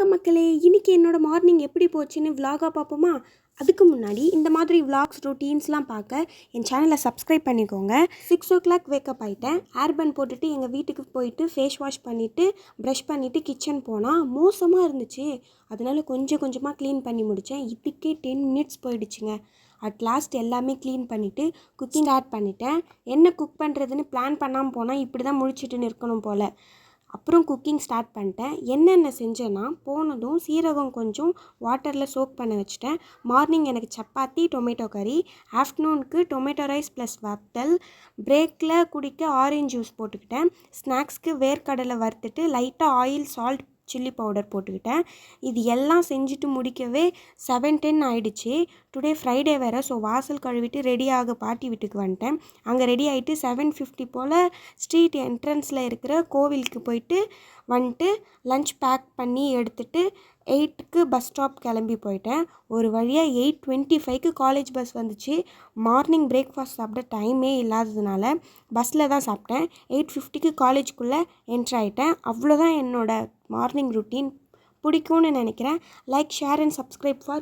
வணக்கம் மக்களே, இன்றைக்கி என்னோடய மார்னிங் எப்படி போச்சுன்னு விலாகாக பார்ப்போமா? அதுக்கு முன்னாடி இந்த மாதிரி விலாக்ஸ் ரொட்டீன்ஸ்லாம் பார்க்க என் சேனலை சப்ஸ்கிரைப் பண்ணிக்கோங்க. 6 o'clock வேக்கப் ஆகிட்டேன். ஏர்பன் போட்டுட்டு எங்கள் வீட்டுக்கு போயிட்டு ஃபேஸ் வாஷ் பண்ணிவிட்டு ப்ரஷ் பண்ணிவிட்டு கிச்சன் போனால் மோசமாக இருந்துச்சு. அதனால் கொஞ்சம் கொஞ்சமாக க்ளீன் பண்ணி முடித்தேன். இதுக்கே 10 minutes போயிடுச்சுங்க. அட் லாஸ்ட் எல்லாமே க்ளீன் பண்ணிவிட்டு குக்கிங் ஸ்டார்ட் பண்ணிட்டேன். என்ன குக் பண்ணுறதுன்னு பிளான் பண்ணாமல் போனால் இப்படி தான் முழிச்சிட்டுன்னு இருக்கணும் போல். அப்புறம் குக்கிங் ஸ்டார்ட் பண்ணிட்டேன். என்னென்ன செஞ்சேன்னா, போனதும் சீரகம் கொஞ்சம் வாட்டரில் சோக் பண்ண வச்சுட்டேன். மார்னிங் எனக்கு சப்பாத்தி டொமேட்டோ கறி, ஆஃப்டர்நூனுக்கு டொமேட்டோ ரைஸ் ப்ளஸ் வத்தல், பிரேக்கில் குடிக்க ஆரஞ்ச் ஜூஸ் போட்டுக்கிட்டேன். ஸ்நாக்ஸ்க்கு வேர்க்கடலை வறுத்துட்டு லைட்டாக ஆயில் சால்ட் சில்லி பவுடர் போட்டுக்கிட்டேன். இது எல்லாம் செஞ்சுட்டு முடிக்கவே 7:10 ஆகிடுச்சு. டுடே ஃப்ரைடே வேறு, ஸோ வாசல் கழுவிட்டு ரெடியாக பாட்டி வீட்டுக்கு வந்துட்டேன். அங்கே ரெடி ஆகிட்டு 7:50 போல் ஸ்ட்ரீட் என்ட்ரன்ஸில் இருக்கிற கோவிலுக்கு போயிட்டு வந்துட்டு லன்ச் பேக் பண்ணி எடுத்துகிட்டு 8க்கு பஸ் ஸ்டாப் கிளம்பி போயிட்டேன். ஒரு வழியாக 8:25க்கு காலேஜ் பஸ் வந்துச்சு. மார்னிங் பிரேக்ஃபாஸ்ட் சாப்பிட டைமே இல்லாததுனால பஸ்ஸில் தான் சாப்பிட்டேன். 8:50க்கு காலேஜ்குள்ளே என்ட்ரு ஆகிட்டேன். அவ்வளோதான் என்னோடய மார்னிங் ருட்டீன். பிடிக்கும்னு நினைக்கிறேன். Like, share and subscribe for